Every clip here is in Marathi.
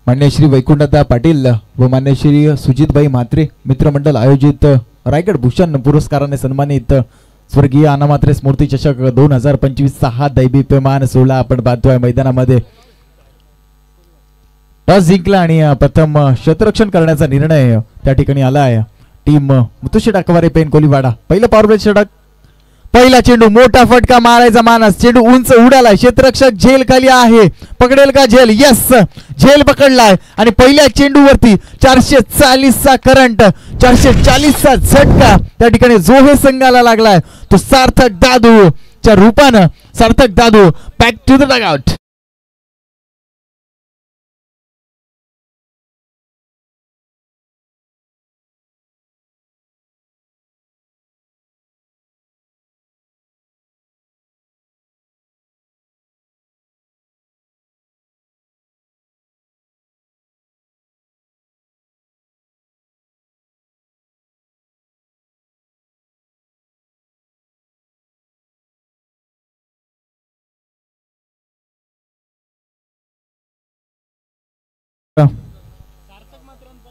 मान्य श्री वैकुंठदादा पाटील व मान्य श्री सुजितभाई म्हात्रे मित्रमंडळ आयोजित रायगड भूषण पुरस्काराने सन्मानित स्वर्गीय अण्णा म्हात्रे स्मृती चषक 2025 हा दैदीप्यमान सोहळा आपण पाहतोय मैदानामध्ये। टॉस जिंकला आणि प्रथम क्षेत्ररक्षण करण्याचा निर्णय त्या ठिकाणी आलाय टीम मुतुशी डाकवारे पेन कोलीवाडा। पहिलं पॉवर प्ले षटक, पहिला चेंडू, मोठा फटका मारायचा मानस, चेंडू उंच उडालाय, क्षेत्ररक्षक झेल खाली आहे, पकडेल का झेल? यस, झेल पकडलाय आणि पहिल्या चेंडूवरती 440 चा करंट, 440 चा झटका त्या ठिकाणी जो हे संघाला लागलाय तो सार्थक दादू च्या रूपानं Sarthak Dadu back to the dugout.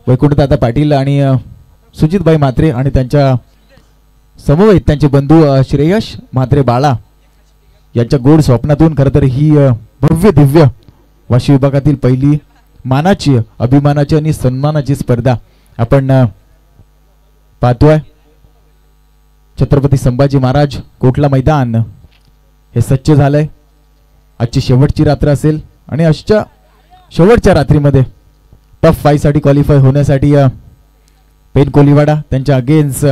Vaikunthdada Patil आणि सुजितभाई म्हात्रे आणि त्यांच्या समवेत त्यांचे बंधू श्रेयश म्हात्रे बाळा यांच्या गोड स्वप्नातून खरं तर ही भव्य दिव्य वाशी विभागातील पहिली मानाची, अभिमानाची आणि सन्मानाची स्पर्धा आपण पाहतोय। छत्रपती संभाजी महाराज कोटला मैदान हे सज्ज झालंय। आजची शेवटची रात्र असेल आणि आजच्या शेवटच्या रात्रीमध्ये टॉप 5 साठी क्वालिफाय होण्यासाठी पेन कोलीवाडा त्यांच्या अगेन्स्ट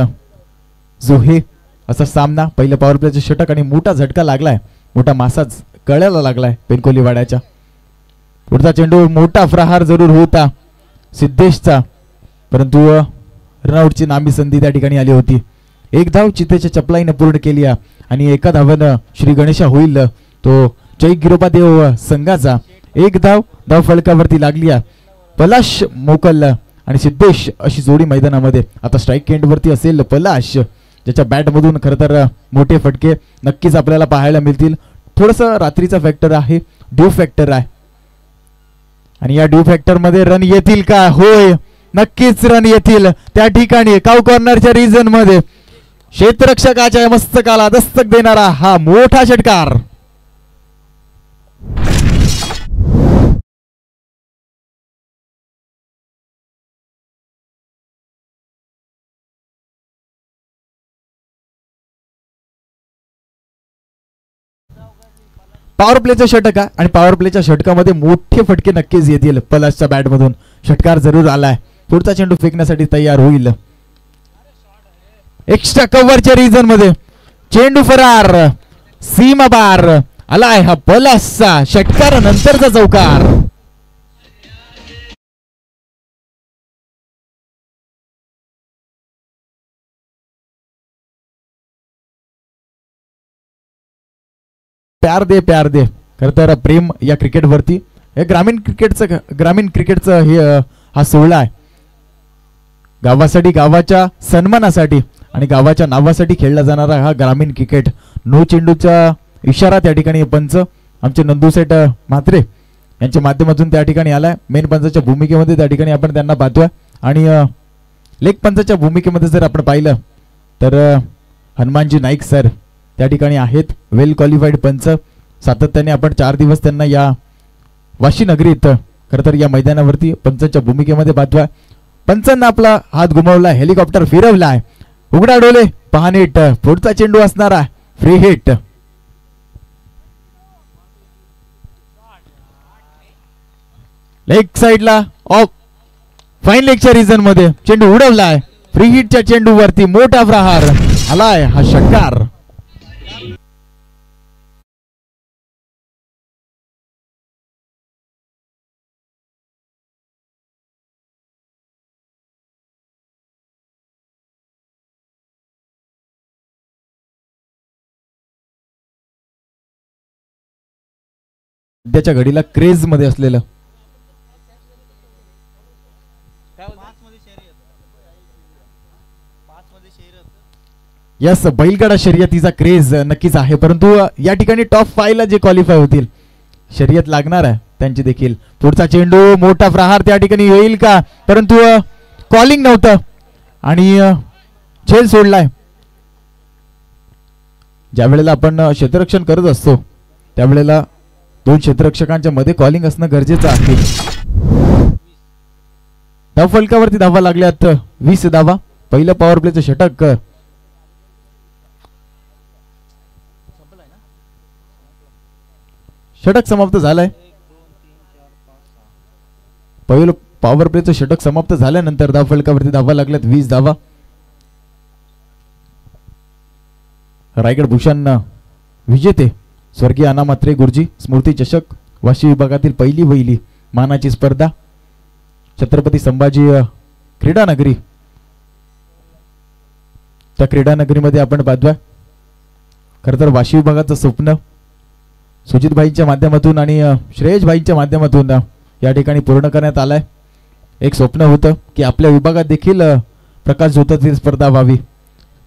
जो हे असा सामना, पहिल्या पॉवर प्लेचं षटक आणि मोठा झटका लागलाय, मोठा मासाच कळायला लागलाय पेन कोलीवाड्याच्या। पुढचा चेंडू, मोठा प्रहार जरूर होता सिद्धेशचा, परंतु रनआउटची नामी संधी त्या ठिकाणी आली होती। एक धाव चितेच्या चपलाईने पूर्ण केली आणि एका धावानं श्री गणेशा होईल तो जय गिरोबादेव संघाचा। एक धाव फलकावरती लागली पलाश मोकल आणि सिद्धेश अशी जोडी मैदानामध्ये। आता स्ट्राईक एंड वरती असेल पलाश, ज्याच्या बॅट मधून खरं तर मोठे फटके नक्कीच आपल्याला पाहायला मिळतील। थोडस रात्रीचा फॅक्टर आहे, ड्यू फॅक्टर आहे आणि या ड्यू फॅक्टर मध्ये रन येतील का? होय, नक्कीच रन येतील। त्या ठिकाणी काउ कॉर्नरच्या रिजन मध्ये क्षेत्ररक्षकाच्या मस्तकाला दस्तक देणारा हा मोठा षटकार। पॉवर प्लेचं षटक आहे आणि पॉवर प्लेच्या षटकामध्ये मोठे फटके नक्कीच येतील। पलाशच्या बॅट मधून षटकार जरूर आलाय। पुढचा चेंडू फेकण्यासाठी तयार होईल। एक्स्ट्रा कव्हरच्या रिजन मध्ये चेंडू फरार, सीमा बार आलाय हा पलाशचा षटकार नंतरचा चौकार। प्यार दे खरं तर प्रेम या क्रिकेट वरती, हे ग्रामीण क्रिकेटचं हे हा सोहळा आहे। गावासाठी, गावाच्या सन्मानासाठी आणि गावाच्या नावासाठी खेळला जाणारा हा ग्रामीण क्रिकेट। नो चेंडूचा इशारा त्या ठिकाणी पंच आमचे नंदूसेठ म्हात्रे यांच्या माध्यमातून त्या ठिकाणी आलाय। मेन पंचाच्या भूमिकेमध्ये त्या ठिकाणी आपण त्यांना पाहतोय आणि लेग पंचाच्या भूमिकेमध्ये जर आपण पाहिलं तर हनुमानजी नाईक सर त्या ठिकाणी आहेत, वेल क्वालिफाईड पंच। सातत्याने आपण 4 दिवस त्यांना या वाशी नगरीत खरं तर या मैदानावरती पंचाच्या भूमिकेमध्ये पाहतोय। पंचांना आपला हात घुमवला, हेलिकॉप्टर फिरवलाय, उघडा डोले पहा नीट, पुढचा चेंडू असणारा फ्री हिट। लेग साइडला ऑफ फाईन लेगच्या रिजन मध्ये चेंडू उडवलाय, फ्री हिटच्या चेंडूवरती मोठा प्रहार आलाय हा षटकार। सध्याच्या घडीला क्रेज मध्ये असलेलं यस बैलगाडा शर्यतीचा क्रेज नक्कीच आहे, परंतु या ठिकाणी टॉप 5 ला जे क्वालिफाय होतील शर्यत लागणार आहे त्यांची देखील. पुढचा चेंडू मोठा प्रहार त्या ठिकाणी येईल का, परंतु कॉलिंग नव्हतं आणि झेल सोडलाय. ज्या वेळेला आपण क्षेत्ररक्षण करत असतो त्यावेळेला दोन क्षेत्ररक्षकांच्या मध्ये कॉलिंग असणं गरजेचं आहे. धाव फलकावरती धावा लागल्यात 20 धावा. पहिलं पॉवर प्लेचं षटक समाप्त झालंय. पहिलं पॉवर प्लेचं षटक समाप्त झाल्यानंतर धाव फलकावरती धावा लागल्यात 20 धावा. रायगड भूषण विजेते स्वर्गीय अण्णा म्हात्रे गुरुजी स्मृती चषक वाशी विभागातील पहिली वहिली मानाची स्पर्धा छत्रपती संभाजी क्रीडा नगरी. त्या क्रीडा नगरीमध्ये आपण पाहतोय खरं तर वाशी विभागाचं स्वप्न सुजित भाईंच्या माध्यमातून आणि श्रेयश भाईंच्या माध्यमातून या ठिकाणी पूर्ण करण्यात आलाय. एक स्वप्न होतं की आपल्या विभागात देखील प्रकाश झोताची स्पर्धा व्हावी.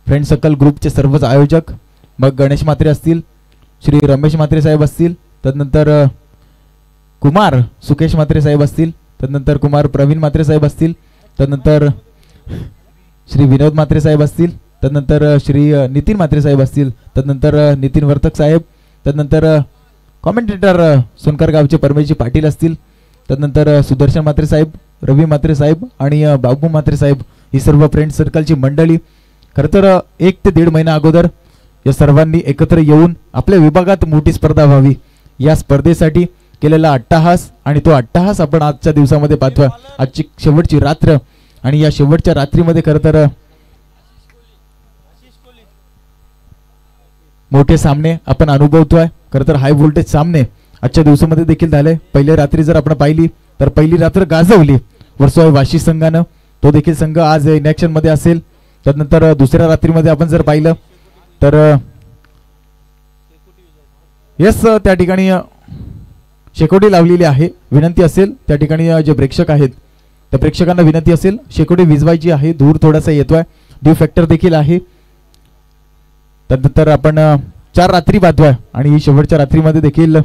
फ्रेंड सर्कल ग्रुपचे सर्वच आयोजक मग गणेश म्हात्रे असतील, श्री रमेश म्हात्रे साहेब असतील, तदनंतर कुमार सुकेश म्हात्रे साहेब असतील, तदनंतर कुमार प्रवीण म्हात्रे साहेब असतील, तदनंतर श्री विनोद म्हात्रे साहेब असतील, तदनंतर श्री नितीन म्हात्रे साहेब असतील, तदनंतर नितीन वर्तक साहेब, तदनंतर कॉमेंटेटर सोनकर गावचे परमेशजी पाटील असतील, तदनंतर सुदर्शन म्हात्रे साहेब, रवी म्हात्रे साहेब आणि बाबू म्हात्रे साहेब ही सर्व फ्रेंड सर्कलची मंडळी. खरं तर 1 ते 1.5 महिना अगोदर या सर्वांनी एकत्र येऊन आपल्या विभागात मोठी स्पर्धा व्हावी या स्पर्धेसाठी केलेला अट्टहास आणि तो अट्टहास आपण आजच्या दिवसामध्ये पाहतोय. आजची शेवटची रात्र आणि या शेवटच्या रात्रीमध्ये खरं तर मोठे सामने आपण अनुभवतोय. खरं तर हाय व्होल्टेज सामने आजच्या दिवसामध्ये देखील झाले. पहिल्या रात्री जर आपण पाहिली तर पहिली रात्र गाजवली वर्सोवा वाशी संघानं. तो देखील संघ आज इनॅक्शन मध्ये असेल. त्यानंतर दुसऱ्या रात्रीमध्ये आपण जर पाहिलं तर यस त्या ठिकाणी शेकोटी लावलेली आहे. विनंती असेल त्या ठिकाणी जे प्रेक्षक आहेत त्या प्रेक्षकांना विनंती असेल शेकोटी विजवायची आहे. धूर थोडासा येतोय, ड्यू फॅक्टर देखील आहे. त्यानंतर आपण 4 रात्री पाहतोय आणि ही शेवटच्या रात्रीमध्ये देखील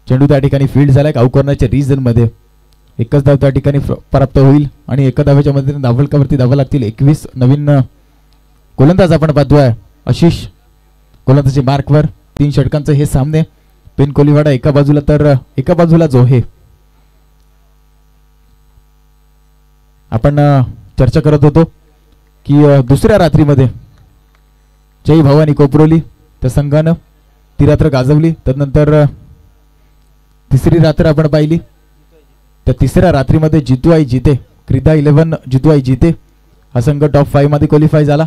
चेंडू त्या ठिकाणी फील्ड झालाय गावकरणाच्या रिजन मध्ये. एकच धाव त्या ठिकाणी प्राप्त होईल आणि एका धावेच्या मध्ये धावफलकावरती धावा लागतील 21. नवीन गोलंदाज आपण पाहतोय आशिष गोलंदाजी मार्कवर. 3 षटकांचे हे सामने. पेन कोलीवाडा एका बाजूला तर एका बाजूला जोहे. आपण चर्चा करत होतो की दुसऱ्या रात्रीमध्ये जय भवानी कोपरोली त्या संघानं ती रात्र गाजवली. त्यानंतर तिसरी रात्र आपण पाहिली. त्या तिसऱ्या रात्रीमध्ये जितू आई जिते क्रीडा 11 जितू आई जिते हा संघ टॉप 5 मध्ये क्वालिफाय झाला.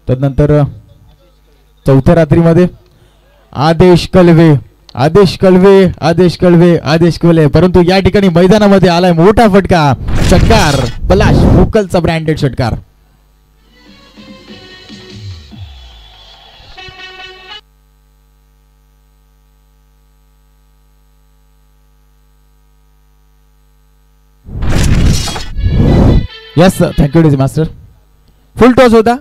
त्यानंतर चौथ्या रात्रीमध्ये आदेश कलवे आदेश कलवे आदेश कलवे आदेश कलवे, परंतु या ठिकाणी मैदानामध्ये आलाय मोठा फटका. षटकार पलाश मोकलचा ब्रँडेड षटकार. यस थँक्यू डीजी मास्टर. फुल टॉस होता.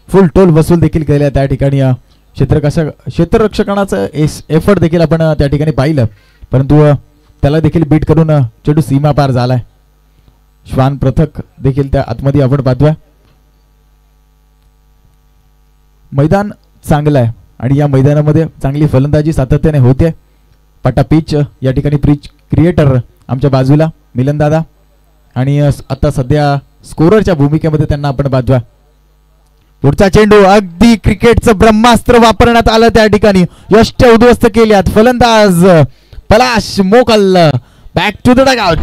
फुल टोल वसूल देखील केल्या त्या ठिकाणी क्षेत्ररक्षकांचं एफर्ट देखील आपण त्या ठिकाणी पाहिलं, परंतु त्याला देखील बीट करून चेंडू सीमा पार झालाय. श्वान पृथक देखील त्या आतमध्ये आपण पाहतोय. मैदान चांगलं आहे आणि या मैदानामध्ये चांगली फलंदाजी सातत्याने होते. पाटा पिच या ठिकाणी पिच क्रिएटर आमच्या बाजूला मिलन दादा आणि आता सध्या स्कोररच्या भूमिकेमध्ये त्यांना आपण पाहतोय. पुढचा चेंडू अगदी क्रिकेटचं ब्रह्मास्त्र वापरण्यात आलं त्या ठिकाणी. यष्ट उद्ध्वस्त केल्यात फलंदाज Palash Mokal. Back to the dugout.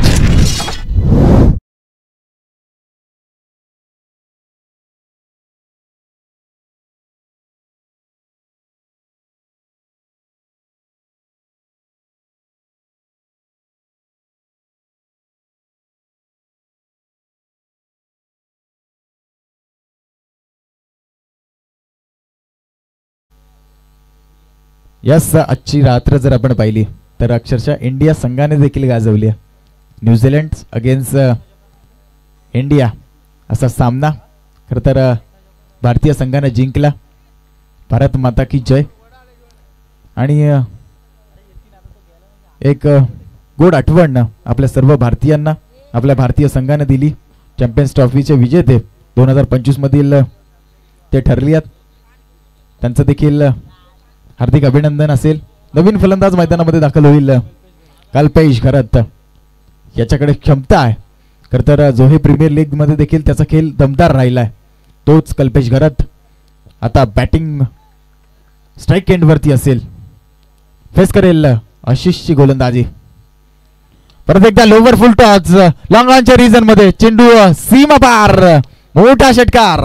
Yes आजची रात्र जर आपण पाहिली तर अक्षरशः इंडिया संघाने देखील गाजवली. न्यूझीलंड अगेन्स्ट इंडिया असा सामना खरं तर भारतीय संघाने जिंकला. भारत माता की जय. आणि एक गोड आठवण आपल्या सर्व भारतीयांना आपल्या भारतीय संघाने दिली. चॅम्पियन्स ट्रॉफीचे विजेते 2025 मधील ते ठरले. त्यांचं देखील हार्दिक अभिनंदन असेल. नवीन फलंदाज मैदानामध्ये दाखल होईल कल्पेश घरत. याच्याकडे क्षमता आहे खरं तर. जो हे प्रीमियर लीग मध्ये देखील त्याचा खेळ दमदार राहिलाय तोच कल्पेश घरत. आता बॅटिंग स्ट्राईक एंड वरती असेल. फेस करेल आशिषची गोलंदाजी. परत एकदा लोवर फुल टॉस लॉंग ऑनच्या रिजन मध्ये चेंडू सीमा पार. मोठा षटकार.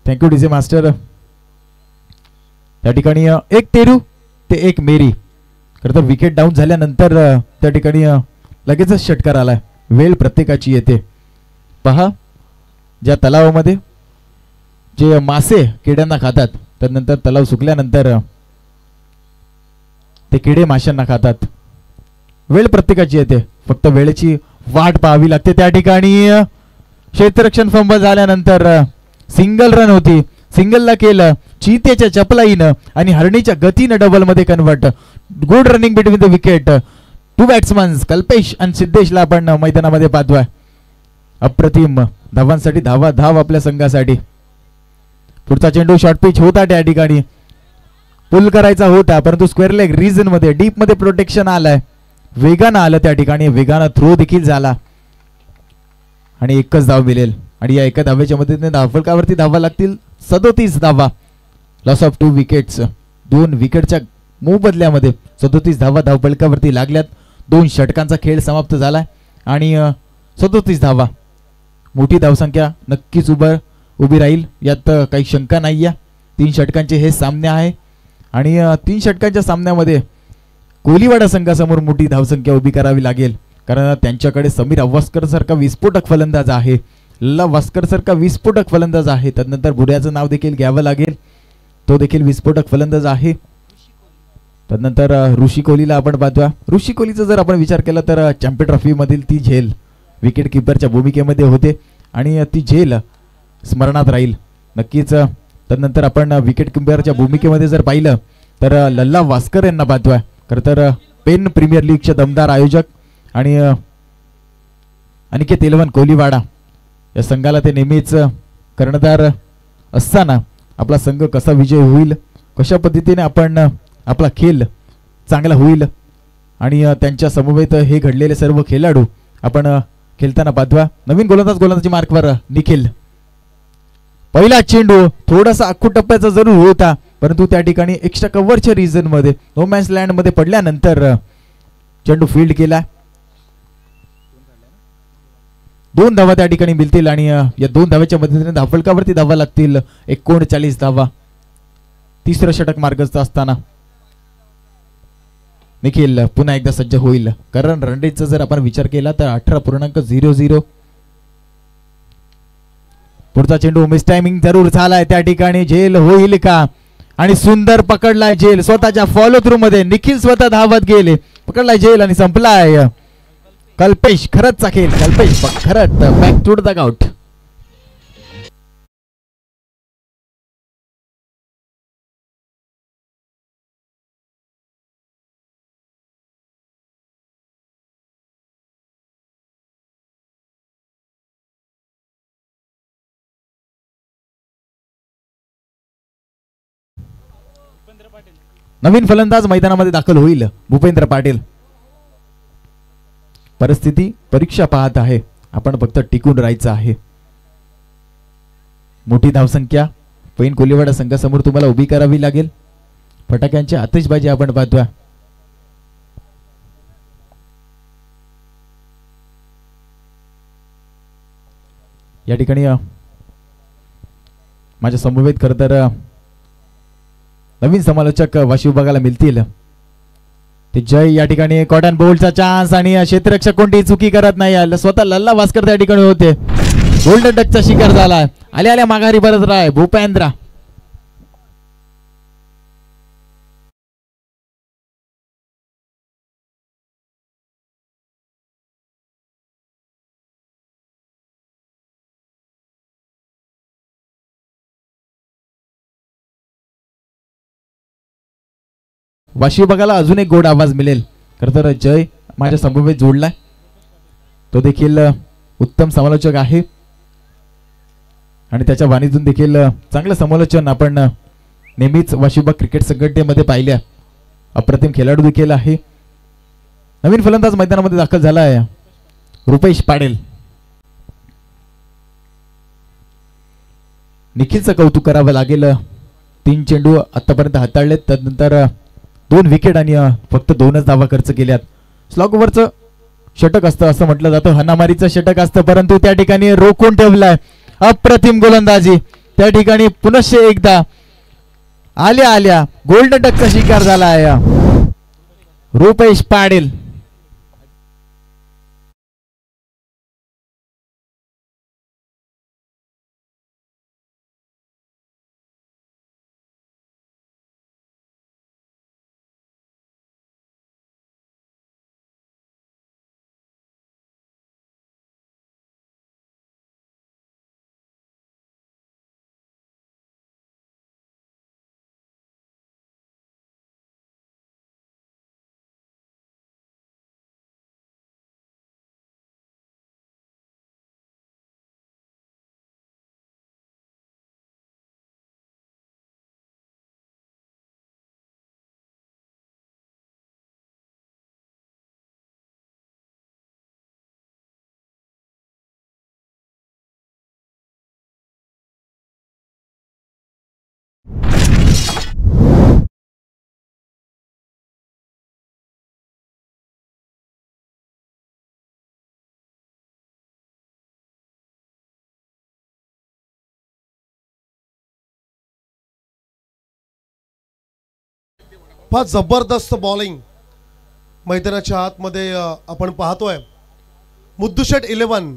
Thank you DJ master. त्या ठिकाणी एक तेरू ते एक मेरी. खरं तर विकेट डाऊन झाल्यानंतर त्या ठिकाणी लगेचच षटकार आलाय. वेळ प्रत्येकाची येते. पहा ज्या तलावामध्ये जे मासे किड्यांना खातात त्यानंतर तलाव सुकल्यानंतर ते किडे माशांना खातात. वेळ प्रत्येकाची येते फक्त वेळेची वाट पाहावी लागते. त्या ठिकाणी क्षेत्ररक्षण फंबल झाल्यानंतर सिंगल रन होती. सिंगलला केलं चीतेच्या चपलाईनं आणि हरणीच्या गतीनं डबल मध्ये convert. Good running between the wicket. Two batsmans Kalpesh आणि सिद्धेशला आपण मैदानामध्ये पाहतोय. अप्रतिम धावांसाठी धावा धाव आपल्या संघासाठी. पुढचा चेंडू शॉर्ट पिच होता त्या ठिकाणी पुल करायचा होता परंतु स्क्वेअर लेग रिजन मध्ये डीप मध्ये प्रोटेक्शन आलाय. वेगानं आलं त्या ठिकाणी. वेगानं थ्रो देखील झाला आणि एकच धाव मिळेल. आणि या एका धावेच्या मदतीने धावफलकावरती धावा लागतील 37 धावा. Loss of 2 wickets. 2 विकेटच्या मोबदल्यामध्ये 37 धावा धावफलकावरती लागल्यात. 2 षटकांचा खेळ समाप्त झालाय आणि 37 धावा. मोठी धावसंख्या नक्कीच उभी राहील यात काही शंका नाहीये. 3 षटकांचे हे सामने आहे आणि 3 षटकांच्या सामन्यामध्ये कोलीवाडा संघासमोर मोठी धावसंख्या उभी करावी लागेल कारण त्यांच्याकडे समीर अवास्कर सारखा विस्फोटक फलंदाज आहे. लल्ला वास्कर सारखा विस्फोटक फलंदाज आहे. त्यानंतर भुऱ्याचं नाव देखील घ्यावं लागेल. तो देखील विस्फोटक फलंदाज आहे. त्यानंतर ऋषी कोहलीला आपण पाहतोय. ऋषी कोहलीचा जर आपण विचार केला तर चॅम्पियन ट्रॉफी मधील ती झेल विकेट किपरच्या भूमिकेमध्ये होते आणि ती झेल स्मरणात राहील नक्कीच. त्यानंतर आपण विकेट किपरच्या भूमिकेमध्ये जर पाहिलं तर लल्ला वास्कर यांना पाहतोय. खरं तर पेन प्रीमियर लीगचे दमदार आयोजक आणि अनिकेत 11 कोलीवाडा या संघाला ते नेहमीच कर्णधार असताना आपला संघ कसा विजय होईल कशा पद्धतीने आपण आपला खेळ चांगला होईल आणि त्यांच्या समवेत हे घडलेले सर्व खेळाडू आपण खेळताना पाहतोय. नवीन गोलंदाजी मार्कवर निखिल. पहिला चेंडू थोडासा आखू टप्प्याचा जरूर होता परंतु त्या ठिकाणी एक्स्ट्रा कव्हरच्या रिजन मध्ये नो मॅन्स लँड मध्ये पडल्यानंतर चेंडू फील्ड केला. 2 धावा त्या ठिकाणी मिळतील आणि या 2 धाव्याच्या मदतीने धावफलकावरती धावा लागतील 39 धावा. तिसरं षटक मार्गस्थ असताना निखिल पुन्हा एकदा सज्ज होईल कारण रन रेटचा जर आपण विचार केला तर 18.00. पुढचा चेंडू मिस टायमिंग जरूर झालाय. त्या ठिकाणी झेल होईल का आणि सुंदर पकडलाय झेल. स्वतःच्या फॉलो थ्रू मध्ये निखिल स्वतः धावत गेले पकडलाय झेल आणि संपलाय. कल्पेश खरंचचा खेळ. कल्पेश खरंच बॅक टू द डगआउट. नवीन फलंदाज मैदानामध्ये दाखल होईल भूपेंद्र पाटील. परिस्थिती परीक्षा पाहत आहे. आपण फक्त टिकून राहायचं आहे. मोठी धावसंख्या पैन कोलीवाडा संघासमोर तुम्हाला उभी करावी लागेल. फटाक्यांची आतिषबाजी आपण पाहतोय. या ठिकाणी माझ्या समवेत खरं तर नवीन समालोचक वाशिव बघायला मिळतील. ते जय या ठिकाणी कॉटन बोल्टचा चान्स आणि क्षेत्ररक्षक कोणती चुकी करत नाही. स्वतः लल्ला वास्कर त्या ठिकाणी होते. गोल्डन डकचा शिकार झाला. आल्या माघारी परत राय भूपेंद्र. वाशी विभागाला अजून एक गोड आवाज मिळेल. खरं तर जय माझ्या समवेत जोडलाय, तो देखील उत्तम समालोचक आहे आणि त्याच्या वाणीतून देखील चांगलं समालोचन आपण नेहमीच वाशी विभाग क्रिकेट संघटनेमध्ये पाहिल्या. अप्रतिम खेळाडू देखील आहे. नवीन फलंदाज मैदानामध्ये दाखल झाला आहे रुपेश पाटील. निखिलचं कौतुक करावं लागेल. 3 चेंडू आतापर्यंत हाताळलेत, त्यानंतर 2 विकेट आणि फक्त 2च धावा खर्च केल्यात. स्लॉग ओव्हरचं षटक असतं असं म्हटलं जातं, हनामारीचं षटक असतं, परंतु त्या ठिकाणी रोखून ठेवलाय. अप्रतिम गोलंदाजी त्या ठिकाणी पुनश्च एकदा आल्या आल्या गोल्डन डकचा शिकार झाला आहे रुपेश पाटील. फार जबरदस्त बॉलिंग मैदानाच्या आतमध्ये आपण पाहतोय. मुद्दुशेट 11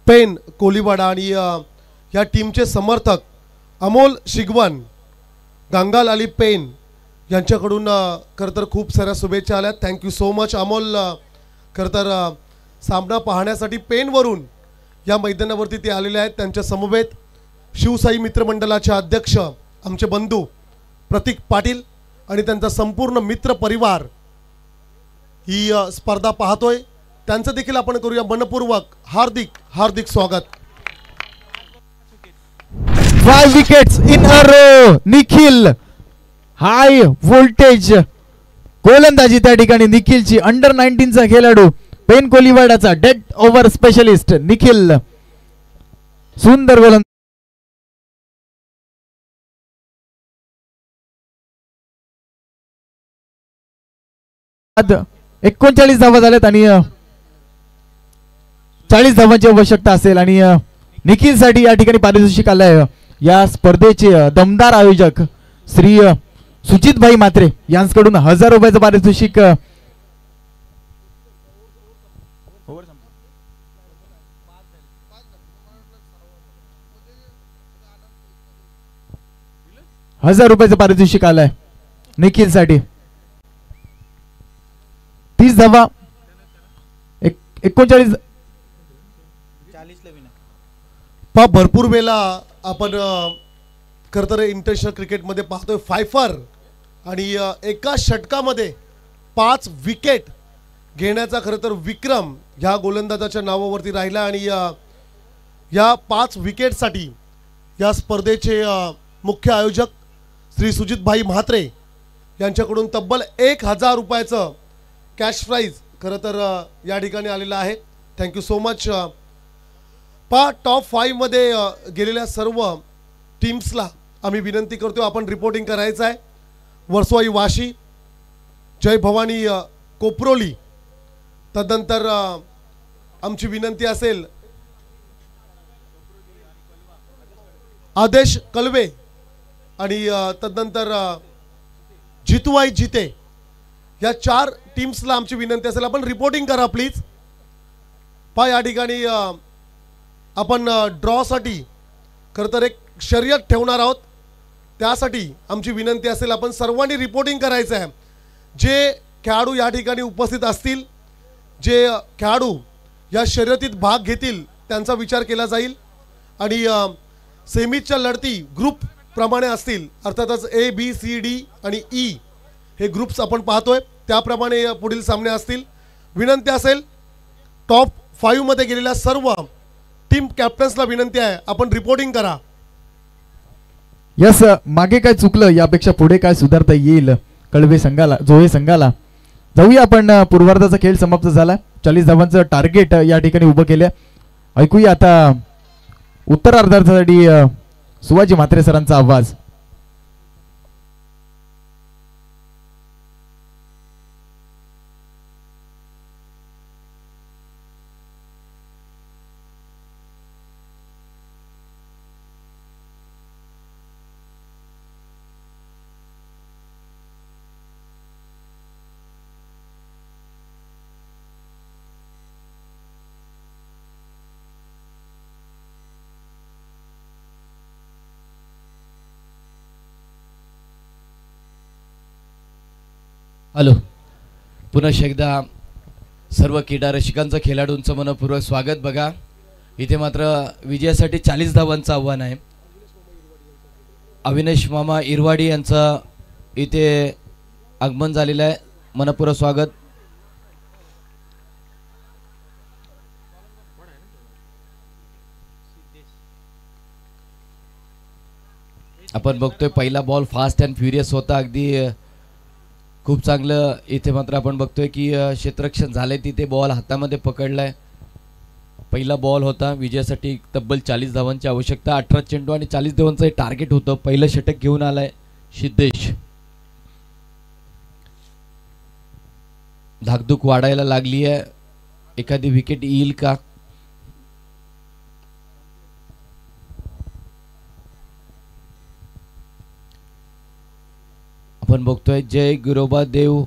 पेन कोलीवाडा आणि या टीमचे समर्थक अमोल शिगवन, गंगाल अली पेन यांच्याकडून खरं तर खूप साऱ्या शुभेच्छा आल्यात. Thank you so much Amol. खरं तर सामना पाहण्यासाठी पेनवरून या मैदानावरती ते आलेले आहेत. त्यांच्या समवेत शिवसाई मित्रमंडळाचे अध्यक्ष आमचे बंधू प्रतीक पाटील आणि त्यांचा संपूर्ण मित्र परिवार ही स्पर्धा पाहतोय. त्यांचं देखील आपण करूया मनपूर्वक हार्दिक हार्दिक स्वागत. 5 wickets in a row. Nikhil high voltage गोलंदाजी त्या ठिकाणी निखिलची. अंडर 19चा खेळाडू पेन कोलीवाडाचा डेड ओव्हर स्पेशलिस्ट निखिल. सुंदर गोलंदाज. 39 धावा झाल्यात आणि 40 धावांची आवश्यकता असेल आणि निखिल साठी या ठिकाणी पारितोषिक आलंय. या स्पर्धेचे दमदार आयोजक श्री सुजित भाई मात्रे यांच्याकडून 1000 रुपयाचं पारितोषिक. ₹1000 पारितोषिक आलंय निखिल साठी. 30 धावा 39 भरपूर वेळा आपण खरं तर इंटरनॅशनल क्रिकेटमध्ये पाहतोय फायफर आणि एका षटकामध्ये 5 विकेट घेण्याचा खरं तर विक्रम ह्या गोलंदाजाच्या नावावरती राहिला आणि या 5 विकेटसाठी या स्पर्धेचे मुख्य आयोजक श्री सुजित भाई म्हात्रे यांच्याकडून तब्बल 1000 रुपयाचं कॅश प्राइज खरं तर या ठिकाणी आलेलं आहे. Thank you so much. टॉप 5 मध्ये गेलेल्या सर्व टीम्सला आम्ही विनंती करतो आपण रिपोर्टिंग करायचं आहे. वर्सोई वाशी, जय भवानी कोपरोली, तदनंतर आमची विनंती असेल आदेश कलवे आणि तदनंतर जितूबाई जिते या 4 टीम्सला आमची विनंती असेल आपण रिपोर्टिंग करा प्लीज. या ठिकाणी आपण ड्रॉसाठी खरं तर एक शर्यत ठेवणार आहोत. त्यासाठी आमची विनंती असेल आपण सर्वांनी रिपोर्टिंग करायचं आहे. जे खेळाडू या ठिकाणी उपस्थित असतील, जे खेळाडू या शर्यतीत भाग घेतील त्यांचा विचार केला जाईल आणि सेमीच्या लढती ग्रुप प्रमाणे असतील. अर्थातच A, B, C, D आणि E हे ग्रुप्स आपण पाहतोय त्याप्रमाणे पुढील सामने असतील. विनंती असेल टॉप 5 मध्ये गेलेल्या सर्व टीम कॅप्टन्सला विनंती आहे आपण रिपोर्टिंग करा. यस, मागे काय चुकलं यापेक्षा पुढे काय सुधारता येईल कळवे संघाला, जोहे संघाला. जाऊया आपण. पूर्वार्धाचा खेळ समाप्त झाला. 40 धावांचं टार्गेट या ठिकाणी उभं केलं. ऐकूया आता उत्तरार्धासाठी शिवाजी म्हात्रे सरांचा आवाज. हॅलो, पुन्हा एकदा सर्व क्रीडा रसिकांचं खेळाडूंचं मनपूर्वक स्वागत. बघा इथे मात्र विजयासाठी 40 धावांचं आव्हान आहे. अविनाश मामा इरवाडी यांचं इथे आगमन झालेलं आहे. मनपूर्वक स्वागत. आपण बघतोय पहिला बॉल फास्ट अँड फ्युरियस होता. अगदी खूप चांगलं इथे मात्र आपण बघतोय की क्षेत्ररक्षण झालंय. तिथे बॉल हातामध्ये पकडलाय. पहिला बॉल होता. विजयासाठी तब्बल 40 धावांची आवश्यकता. 18 चेंडू आणि 40 धावांचं टार्गेट होतं. पहिलं षटक घेऊन आलाय सिद्धेश. धाकधूक वाढायला लागली आहे. एखादी विकेट येईल का? आपण बघतोय जय गिरोबा देव,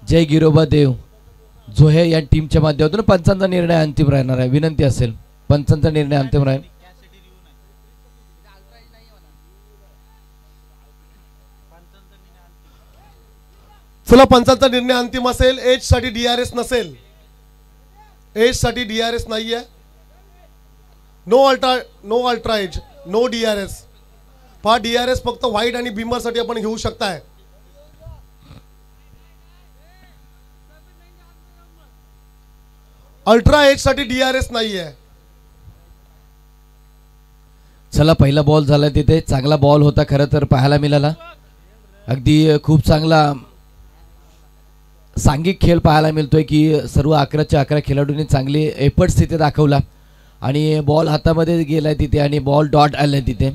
जय गिरोबा देव जोहे या टीमच्या माध्यमातून पंचांचा निर्णय अंतिम राहणार आहे. विनंती असेल पंचांचा निर्णय अंतिम राहील. चला, पंचांचा निर्णय अंतिम असेल. एज साठी DRS नसेल. एज साठी DRS नाहीये. No ultra edge, no DRS. पहा DRS फक्त व्हाईट आणि बिमर साठी आपण घेऊ शकताय. अल्ट्रा एज साठी DRS नाहीये. चला, पहिला बॉल झाला. तिथे चांगला बॉल होता खरं तर पाहायला मिळाला. अगदी खूप चांगला सांघिक खेळ पाहायला मिळतोय की सर्व 11च्या 11 खेळाडूंनी चांगले एफर्ट्स तिथे दाखवला आणि बॉल हातामध्ये गेलाय तिथे आणि बॉल डॉट आलाय तिथे.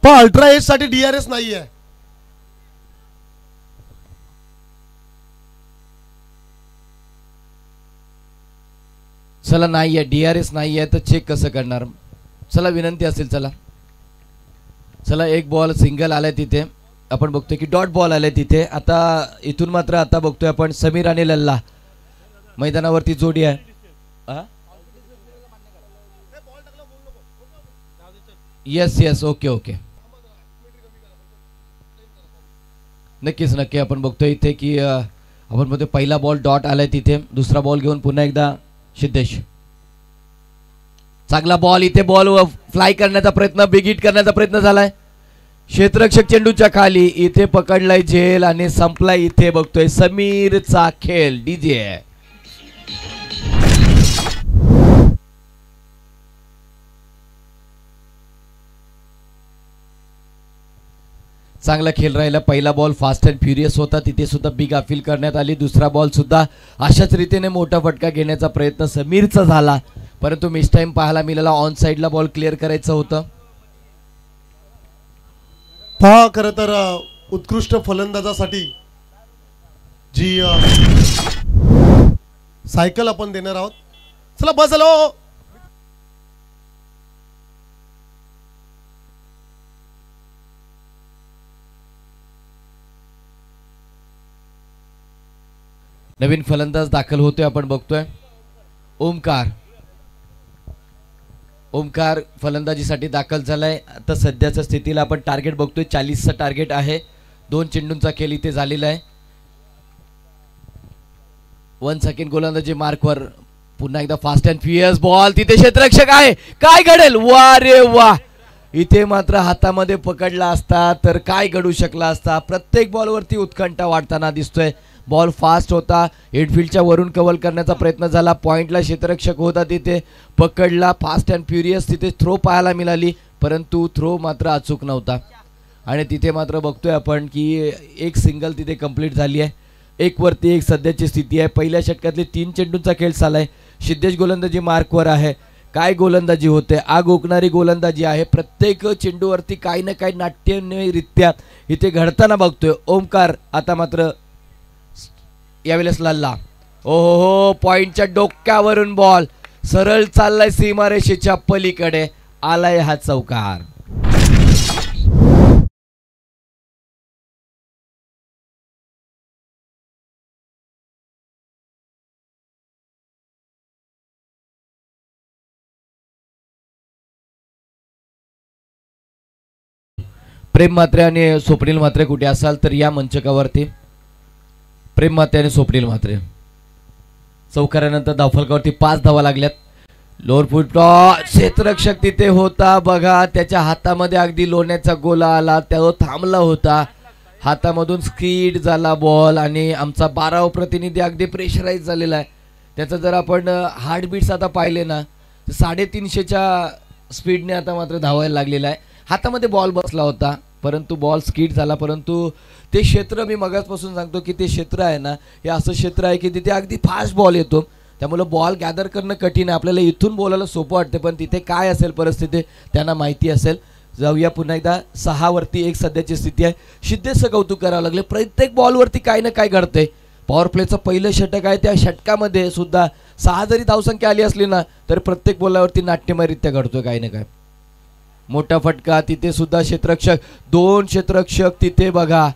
पहा अल्ट्रा एज साठी DRS नाहीये. चला, नाहीये DRS नाहीये तर चेक कसं करणार? चला, विनंती असेल. चला चला, एक बॉल सिंगल आलाय तिथे. आपण बघतोय की डॉट बॉल आलाय तिथे. आता इथून मात्र आता बघतोय आपण समीर आणि लल्ला मैदानावरती जोडी आहे. येस येस, ओके ओके, नक्कीच नक्की. आपण बघतोय इथे की आपण बघतोय पहिला बॉल डॉट आलाय तिथे. दुसरा बॉल घेऊन पुन्हा एकदा सिद्धेश. चांगला बॉल इथे. बॉल फ्लाय करण्याचा प्रयत्न, बिग हिट करण्याचा प्रयत्न झालाय. क्षेत्ररक्षक चेंडूच्या खाली इथे पकडलाय झेल आणि संपलाय. इथे बघतोय समीरचा खेळ. डीजे चांगला खेळ राहिला. पहिला बॉल फास्ट अँड फ्युरियस होता. तिथे सुद्धा बिग अपील करण्यात आली. दुसरा बॉल सुद्धा अशाच रीतीने मोठा फटका घेण्याचा प्रयत्न समीरचा झाला, परंतु मिस टाइम पाहायला मिळाला. ऑन साइडला बॉल क्लिअर करायचं होतं. पहा खरं तर उत्कृष्ट फलंदाजासाठी जी सायकल आपण देणार आहोत. चला बस झालो. नवीन फलंदाज दाखल होतोय. आपण बघतोय ओमकार. ओमकार फलंदाजीसाठी दाखल झालाय. आता सध्याच्या स्थितीला आपण टार्गेट बघतोय 40चं टार्गेट आहे. 2 चेंडूंचा खेळ इथे झालेला आहे. 1 सेकंड गोलंदाजी मार्कवर. पुन्हा एकदा फास्ट अँड फ्युरियस बॉल. तिथे क्षेत्ररक्षक आहे. काय घडेल? वा रे वा. इथे मात्र हातामध्ये पकडला असता तर काय घडू शकला असता. प्रत्येक बॉलवरती उत्कंठा वाढताना दिसतोय. बॉल फास्ट होता. हेडफील्डच्या वरून कव्हर करण्याचा प्रयत्न झाला. पॉइंटला क्षेत्ररक्षक होता तिथे पकडला. फास्ट अँड फ्युरियस तिथे थ्रो पाहायला मिळाली परंतु थ्रो मात्र अचूक नव्हता. आणि तिथे मात्र बघतोय आपण की एक सिंगल तिथे कंप्लीट झाली आहे. 1 वरती 1 सध्याची स्थिती आहे. पहिल्या षटकातले 3 चेंडूंचा खेळ चाललाय. सिद्धेश गोलंदाजी मार्कवर आहे. काय गोलंदाजी होते. आग ओकणारी गोलंदाजी आहे. प्रत्येक चेंडूवरती काही ना काही नाट्यमयरित्या इथे घडताना बघतोय. ओमकार आता मात्र यावेळेस लल्ला. हो पॉइंटच्या डोक्यावरून बॉल सरळ चाललाय सीमारेषेच्या पलीकडे. आलाय हा चौकार. प्रेम म्हात्रे आणि स्वप्नील म्हात्रे कुठे असाल तर या मंचकावरती. प्रेम म्हात्रे आणि स्वप्नील म्हात्रे. चौकारानंतर धावफलकावरती 5 धावा लागल्यात. लोअर फुट क्षेत्ररक्षक तिथे होता बघा. त्याच्या हातामध्ये अगदी लोण्याचा गोला आला. तो थांबला होता. हातामधून स्कीड झाला बॉल आणि आमचा 12वा प्रतिनिधी अगदी प्रेशराईज झालेला आहे. त्याचं जर आपण हार्टबीट्स आता पाहिले ना तर 350च्या स्पीडने आता मात्र धावायला लागलेला आहे. हातामध्ये बॉल बसला होता परंतु बॉल स्कीड झाला. परंतु ते क्षेत्र मी मगाचपासून सांगतो की ते क्षेत्र आहे ना हे असं क्षेत्र आहे की तिथे अगदी फास्ट बॉल येतो. त्यामुळे बॉल गॅदर करणं कठीण आहे. आपल्याला इथून बोलायला सोपं वाटते पण तिथे काय असेल परिस्थिती त्यांना माहिती असेल. जाऊया पुन्हा एकदा 6 वरती 1 सध्याची स्थिती आहे. सिद्धेशचं कौतुक करावं लागले. प्रत्येक बॉलवरती काही ना काय घडतंय. पॉवर प्लेचं पहिलं षटक आहे. त्या षटकामध्ये सुद्धा 6 जरी धावसंख्या आली असली ना तर प्रत्येक बॉलावरती नाट्यमयरित्या घडतोय काही ना काय. मोठा फटका. तिथे सुद्धा क्षेत्ररक्षक 2 क्षेत्ररक्षक तिथे बघा.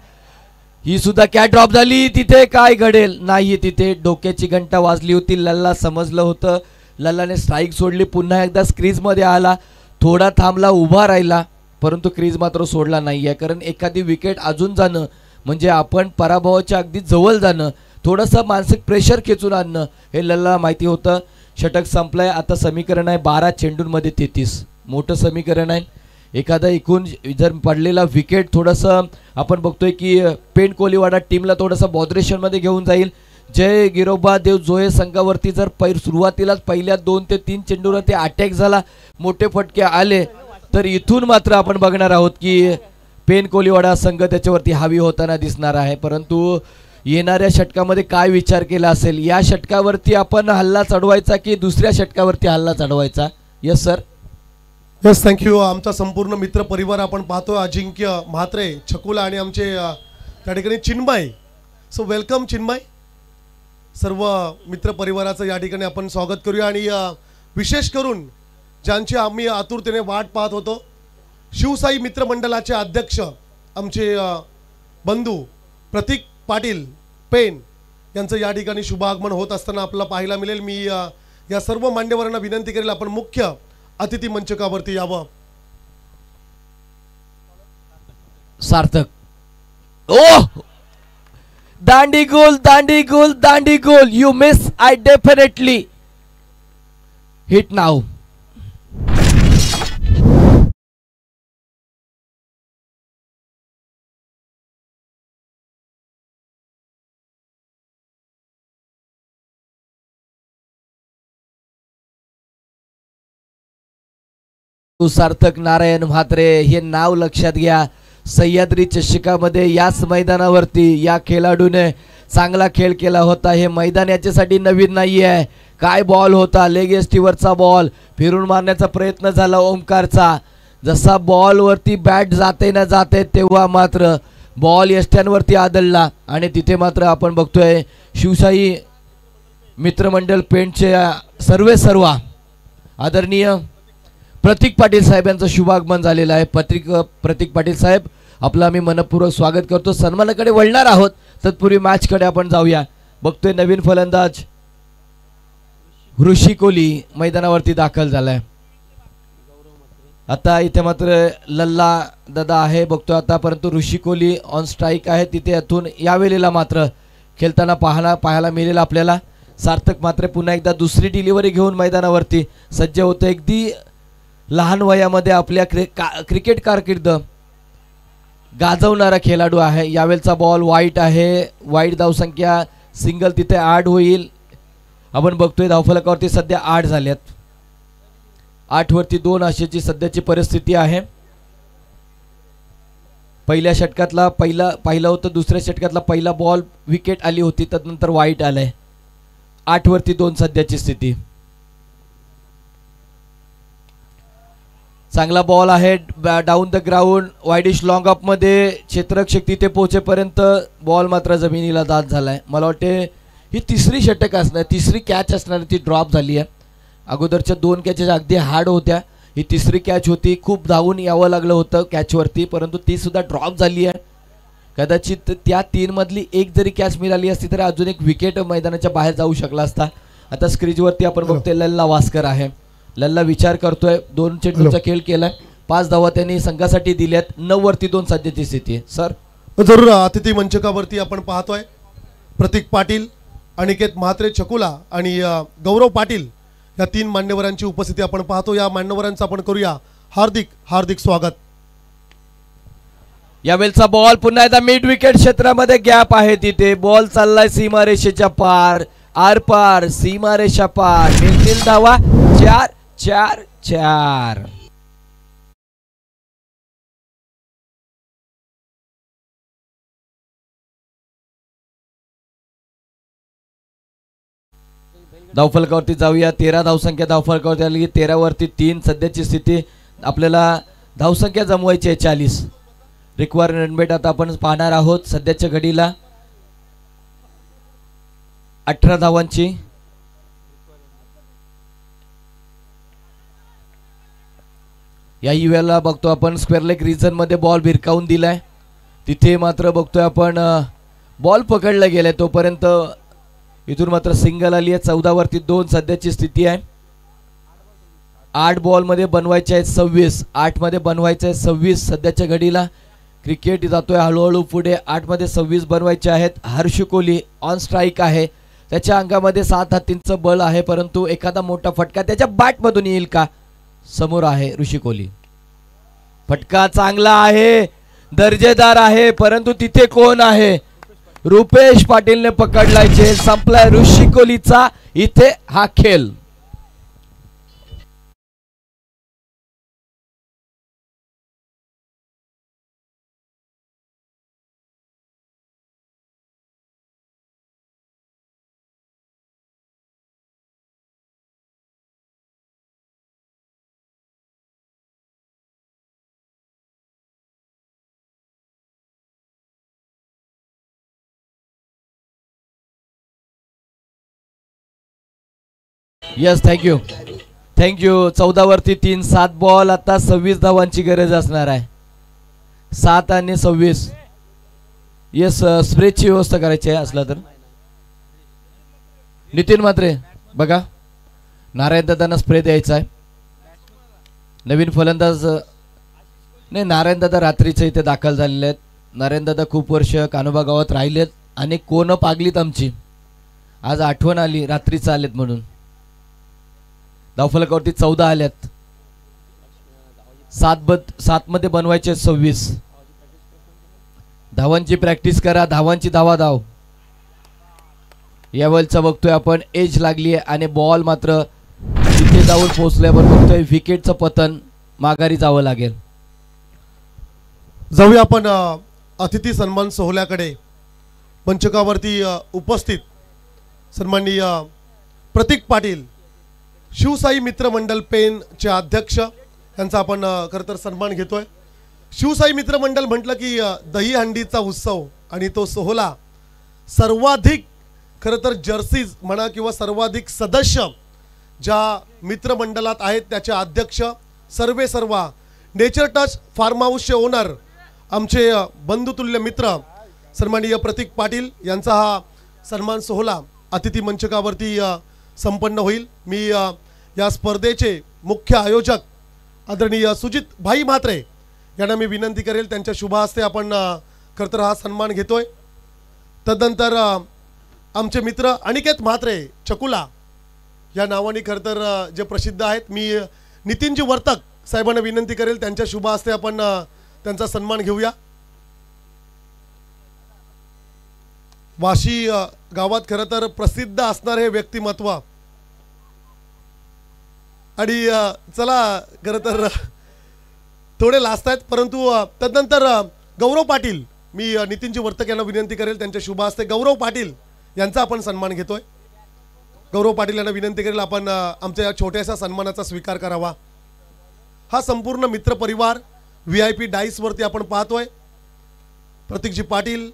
ही सुद्धा कॅच ड्रॉप झाली. तिथे काय घडेल नाही. तिथे डोक्याची घंटा वाजली होती. लल्ला समजलं होतं. लल्लाने स्ट्राईक सोडली. पुन्हा एकदा क्रीजमध्ये आला. थोडा थांबला उभा राहिला परंतु क्रीज मात्र सोडला नाही आहे. कारण एखादी विकेट अजून जाणं म्हणजे आपण पराभवाच्या अगदी जवळ जाणं. थोडंसं मानसिक प्रेशर खेचून आणणं हे लल्ला माहिती होतं. षटक संपलंय. आता समीकरण आहे 12 चेंडूंमध्ये 33. मोठं समीकरण आहे. एखादा एकूण जर पडलेला विकेट थोडंसं आपण बघतोय की पेंट कोलीवाडा टीमला थोडंसं बॉदरेशनमध्ये घेऊन जाईल. जय गिरोबा देव जोये संघावरती जर सुरुवातीलाच पहिल्या 2 ते 3 चेंडूवरती अटॅक झाला मोठे फटके आले तर इथून मात्र आपण बघणार आहोत की पेन कोलीवाडा संघ त्याच्यावरती हावी होताना दिसणार आहे. परंतु येणाऱ्या षटकामध्ये काय विचार केला असेल. या षटकावरती आपण हल्ला चढवायचा की दुसऱ्या षटकावरती हल्ला चढवायचा. Yes sir. Yes thank you. आमचा संपूर्ण मित्र परिवार आपण पाहतोय. अजिंक्य म्हात्रे छकुला आणि आमचे त्या ठिकाणी चिन्मय. So welcome Chinmay. सर्व मित्र परिवाराचं या ठिकाणी आपण स्वागत करूया. आणि विशेष करून ज्यांची आम्ही आतुरतेने वाट पाहत होतो शिवसाई मित्रमंडळाचे अध्यक्ष आमचे बंधू प्रतीक पाटील पेन यांचं या ठिकाणी शुभागमन होत असताना आपल्याला पाहायला मिळेल. मी या सर्व मान्यवरांना विनंती करेल आपण मुख्य अतिथी मंचकावरती यावं. सार्थक. ओ दांडी गोल दांडी गोल दांडी गोल. You miss. I definitely hit now. Sarthak Narayan Mhatre हे नाव लक्षात घ्या. सह्याद्री चषकामध्ये याच मैदानावरती या खेळाडूने चांगला खेळ केला होता. हे मैदान याच्यासाठी नवीन नाही आहे. काय बॉल होता. लेग एस्टीवरचा बॉल फिरून मारण्याचा प्रयत्न झाला ओमकारचा. जसा बॉलवरती बॅट जाते ना जाते तेव्हा मात्र बॉल एस्ट्यांवरती आदळला आणि तिथे मात्र आपण बघतोय शिवशाही मित्रमंडळ पेंटचे सर्व आदरणीय प्रतीक पाटील साहेब यांचं शुभागमन झालेलं आहे. प्रतीक पाटील साहेब आपलं आम्ही मनपूर्वक स्वागत करतो. सन्मानाकडे वळणार आहोत. तत्पूर्वी मॅचकडे आपण जाऊया. बघतोय नवीन फलंदाज ऋषी कोहली मैदानावरती दाखल झालाय. आता इथे मात्र लल्ला दादा आहे बघतो आता, परंतु ऋषी कोहली ऑन स्ट्राईक आहे तिथे. यातून यावेळेला मात्र खेळताना पाहायला मिळेल आपल्याला. सार्थक मात्र पुन्हा एकदा दुसरी डिलिव्हरी घेऊन मैदानावरती सज्ज होतं. अगदी लहान वयामध्ये आपल्या क्रिकेट कारकीर्द गाजवणारा खेळाडू आहे. यावेळेचा बॉल वाईट आहे, वाईट धावसंख्या सिंगल तिथे 8 होईल. आपण बघतोय धावफलकावरती सध्या 8 झाल्यात. 8 वरती 2 अशाची सध्याची परिस्थिती आहे. पहिल्या षटकातला पहिला होतं, दुसऱ्या षटकातला पहिला बॉल विकेट आली होती, त्यानंतर वाईट आलंय. 8 वरती 2 सध्याची स्थिती. चांगला बॉल आहे down the ground, widish long of मध्ये. क्षेत्ररक्षक तिथे पोहोचेपर्यंत बॉल मात्र जमिनीला दाद झालाय. मला वाटते ही तिसरी षटक असणार, तिसरी कॅच असणार, ती ड्रॉप झाली आहे. अगोदरच्या 2 कॅचेस अगदी हार्ड होत्या, ही तिसरी कॅच होती. खूप धावून यावं लागलं होतं कॅचवरती, परंतु ती सुद्धा ड्रॉप झाली आहे. कदाचित त्या 3 मधली एक जरी कॅच मिळाली असती तर अजून एक विकेट मैदानाच्या बाहेर जाऊ शकला असता. आता स्क्रीजवरती आपण बघतोय लल्ला वास्कर आहे. लल्ला विचार करतोय, 2 चेंडूचा खेळ केलाय, 5 धावा त्यांनी संघासाठी दिल्यात. 9 वरती 2 सध्याची स्थिती आहे. सर जरूर अतिथी मंचकावरती आपण पाहतोय प्रतीक पाटील, अनिकेत म्हात्रे चकुला आणि गौरव पाटील या 3 मान्यवरांची उपस्थिती आपण पाहतो. या मान्यवरांचं आपण करूया हार्दिक हार्दिक स्वागत. यावेळचा बॉल पुन्हा एकदा मिड विकेट क्षेत्रामध्ये गॅप आहे, तिथे बॉल चाललाय सीमारेषेच्या पार, आर पार, सीमारेषा पार. मिळतील धावा 4-4-4. धावफलकावरती जाऊया. 13 धावसंख्या धावफलकावरती आली. 13 वरती 3 सध्याची स्थिती. आपल्याला धावसंख्या जमवायची आहे 40. रिक्वायर्ड रनबेट आता आपण पाहणार आहोत. सध्याच्या घडीला 18 धावांची. याही वेळेला बघतो आपण स्क्वेअर लेग रिजन मध्ये बॉल भिरकावून दिलाय. तिथे मात्र बघतोय आपण बॉल पकडला गेलाय, तोपर्यंत इथून मात्र सिंगल आली आहे. 14 वरती 2 सध्याची स्थिती आहे. 8 बॉल मध्ये बनवायचे आहेत 26, 8 मध्ये बनवायचे आहेत 26 सध्याच्या घडीला. क्रिकेट जातोय हळूहळू पुढे. 8 मध्ये 26 बनवायचे आहेत. हर्ष कोहली ऑन स्ट्राईक आहे, त्याच्या अंगामध्ये 7 हत्तींचं बळ आहे, परंतु एखादा मोठा फटका त्याच्या बॅट मधून येईल का? समोर आहे ऋषी कोहली. फटका चांगला आहे, दर्जेदार आहे, परंतु तिथे कोण आहे? रुपेश पाटीलने पकडलाय. खेळ संपलाय ऋषी कोहलीचा इथे हा खेळ. Yes, thank you thank you. 14 वरती 3, 7 बॉल. आता 26 धावांची गरज असणार आहे. 7 आणि 26. यस, स्प्रेची व्यवस्था करायची आहे असला तर. नितीन म्हात्रे बघा, नारायण दादांना स्प्रे द्यायचा आहे. नवीन फलंदाज नाही, नारायण दादा रात्रीचे इथे दाखल झालेले आहेत. नारायण दादा खूप वर्ष कानोबा गावात राहिलेत आणि कोण पागलीत आमची. आज आठवण आली रात्रीच आलेत म्हणून. धावफलकावरती 14 आल्यात. 7 मध्ये बनवायचे 26 धावांची प्रॅक्टिस करा. धावांची धाव. यावेळेचा बघतोय आपण एज लागली आहे आणि बॉल मात्र तिथे जाऊन पोहोचल्यावर बघतोय विकेटचं पतन, माघारी जावं लागेल. जाऊया आपण अतिथी सन्मान सोहळ्याकडे. मंचकावरती उपस्थित सन्माननीय प्रतीक पाटील, शिवसाई मित्र मंडळ पेनचे अध्यक्ष, यांचा आपण खरं तर सन्मान घेतोय. शिवसाई मित्र मंडळ म्हटलं की दहीहंडीचा उत्सव आणि तो सोहळा. सर्वाधिक खरं तर जर्सीज म्हणा किंवा सर्वाधिक सदस्य ज्या मित्रमंडळात आहेत त्याचे अध्यक्ष सर्व नेचर टच फार्म हाऊसचे ओनर, आमचे बंधुतुल्य मित्र सन्माननीय प्रतीक पाटील यांचा हा सन्मान सोहळा अतिथी मंचकावरती संपन्न होईल. मी या स्पर्धेचे मुख्य आयोजक आदरणीय सुजित भाई म्हात्रे यांना मी विनंती करेल, त्यांच्या शुभ हस्ते आपण खरं तर हा सन्मान घेतोय. तदनंतर आमचे मित्र अनिकेत म्हात्रे चकुला या नावाने खरं तर जे प्रसिद्ध आहेत, मी नितीनजी वर्तक साहेबांना विनंती करेल, त्यांच्या शुभ हस्ते आपण त्यांचा सन्मान घेऊया. वाशी गावात खरं तर प्रसिद्ध असणारे हे व्यक्तिमत्व आणि चला खरं तर थोडे लास्ट आहेत, परंतु तदनंतर गौरव पाटील, मी नितीनजी वर्तक यांना विनंती करेल, त्यांच्या शुभ हस्ते गौरव पाटील यांचा आपण सन्मान घेतोय. गौरव पाटील यांना विनंती करेल आपण आमच्या या छोट्याशा सन्मानाचा स्वीकार करावा. हा संपूर्ण मित्रपरिवार VIP डाईसवरती आपण पाहतोय. प्रतीकजी पाटील,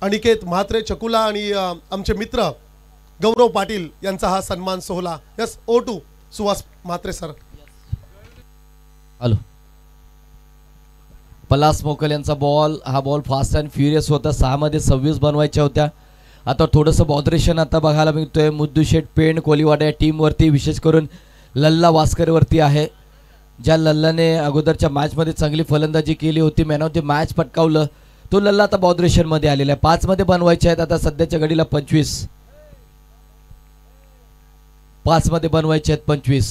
अनिकेत म्हात्रे चकुला आणि आमचे मित्र गौरव पाटील यांचा हा सन्मान सोहळा. Yes, O2 Suhas Mhatre sir. Hello. Palas Mokal यांचा बॉल, हा बॉल फास्ट अँड फ्युरियस होता. 6 मध्ये 26 बनवायच्या होत्या. आता थोडंसं बॉदरेशन आता बघायला मिळतोय मुद्दूशेठ पेंड कोलीवाडा या टीमवरती, विशेष करून लल्ला वास्करवरती आहे. ज्या लल्लाने अगोदरच्या मॅचमध्ये चांगली फलंदाजी केली होती, मॅन ऑफ द मॅच पटकावलं, तो लल्ला आता बॉदरेशनमध्ये आलेला आहे. 5 मध्ये बनवायचे आहेत आता सध्याच्या घडीला 25. 5 मध्ये बनवायचे आहेत 25.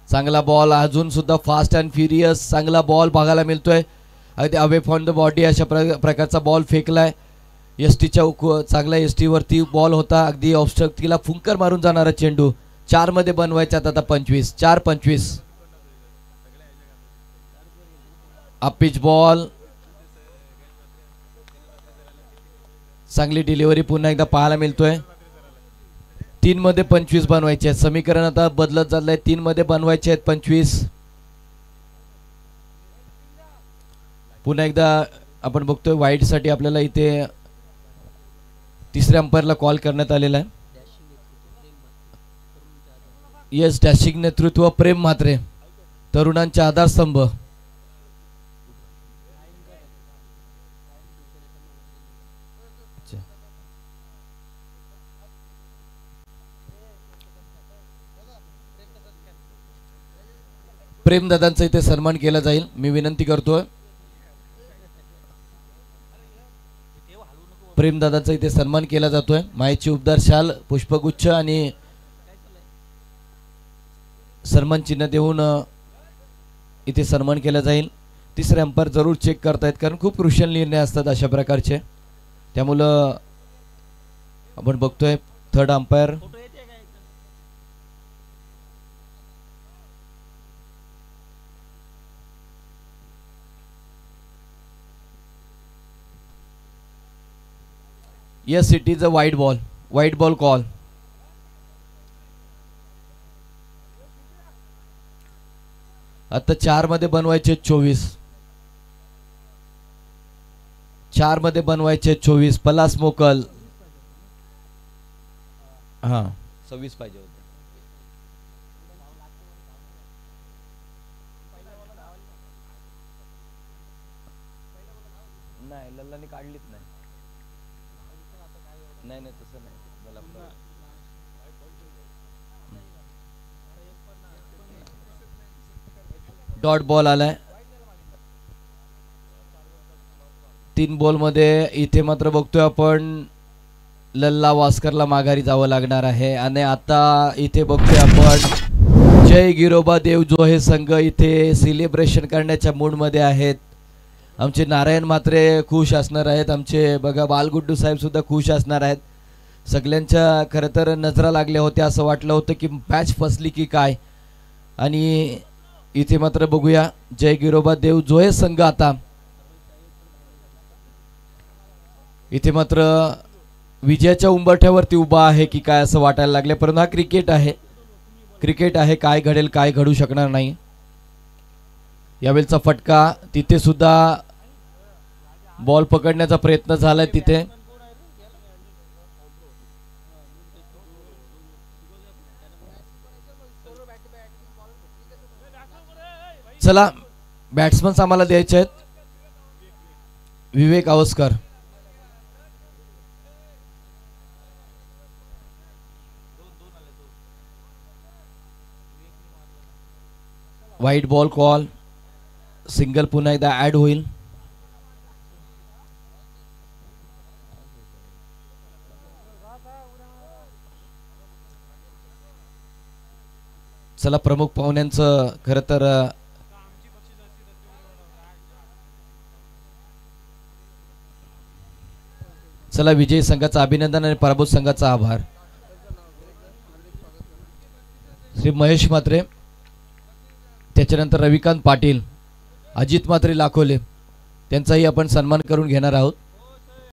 चांगला बॉल, अजून सुद्धा फास्ट अँड फ्युरियस चांगला बॉल बघायला मिळतोय. अगदी अवे फ्रॉम द बॉडी अशा प्रकारचा बॉल फेकलाय. एसटीच्या चांगला एसटीवरती बॉल होता, अगदी ऑब्स्ट्रक्टिला फुंकर मारून जाणारा चेंडू. 4 मध्ये बनवायच्यात आता 25. 4-25. अपिच बॉल, चांगली डिलिव्हरी पुन्हा एकदा पाहायला मिळतोय. 3 मध्ये 25 बनवायचे आहेत. समीकरण आता बदलत चाललंय. 3 मध्ये बनवायचे आहेत 25. पुन्हा एकदा आपण बघतोय वाईड साठी आपल्याला इथे तिसऱ्या अंपायरला कॉल करण्यात आलेला आहे. येस, डॅशिंग नेतृत्व प्रेम म्हात्रे, तरुणांचे आधारस्तंभ. प्रेमदादांचा इथे सन्मान केला जाईल, मी विनंती करतोय. प्रेमदादांचा इथे सन्मान केला जातोय. मायेची उबदार शाल, पुष्पगुच्छ आणि सन्मान चिन्ह देऊन इथे सन्मान केला जाईल. तिसरे अंपायर जरूर चेक करतायत, कारण खूप क्रुशियल निर्णय असतात अशा प्रकारचे. त्यामुळं आपण बघतोय third umpire Yes, it is a white ball. White ball call. आता 4 मध्ये बनवायचे 24. 4 मध्ये बनवायचे 24. पलास मोकल. हा 26 पाहिजे होते. नाही, लल्लाने काढलीच नाही. नाही नाही तसं नाही. डॉट बॉल आलाय. 3 बॉल मध्ये इथे मात्र बघतोय आपण लल्ला वास्करला माघारी जावं लागणार आहे. आणि आता इथे बघतोय आपण जय गिरोबा देव जो हे संघ इथे सेलिब्रेशन करण्याच्या मूड मध्ये आहेत. आमचे नारायण म्हात्रे खुश असणार आहेत. आमचे बघा बालगुड्डू साहेब सुद्धा खुश असणार आहेत. सगळ्यांच्या खरं तर नजरा लागल्या होत्या, असं वाटलं होतं की मॅच फसली की काय. आणि इथे मात्र बघूया जय गिरोबा देव जो हे संघ आता इथे मात्र विजयाच्या उंबरठ्यावरती उभा आहे की काय असं वाटायला लागले. परंतु हा क्रिकेट आहे, क्रिकेट आहे, काय घडेल काय घडू शकणार नाही. यावेळचा फटका, तिथे सुद्धा बॉल पकडण्याचा प्रयत्न झालाय तिथे. चला बॅट्समन आम्हाला द्यायचे आहेत. विवेक आवस्कर. वाईट बॉल कॉल, सिंगल पुन्हा एकदा ॲड होईल. चला प्रमुख पाहुण्यांचं खरं तर चला विजयी संघाचं अभिनंदन आणि पराभूत संघाचा आभार. श्री महेश म्हात्रे, त्याच्यानंतर रविकांत पाटील, अजित म्हात्रे लाखोले, त्यांचाही आपण सन्मान करून घेणार आहोत.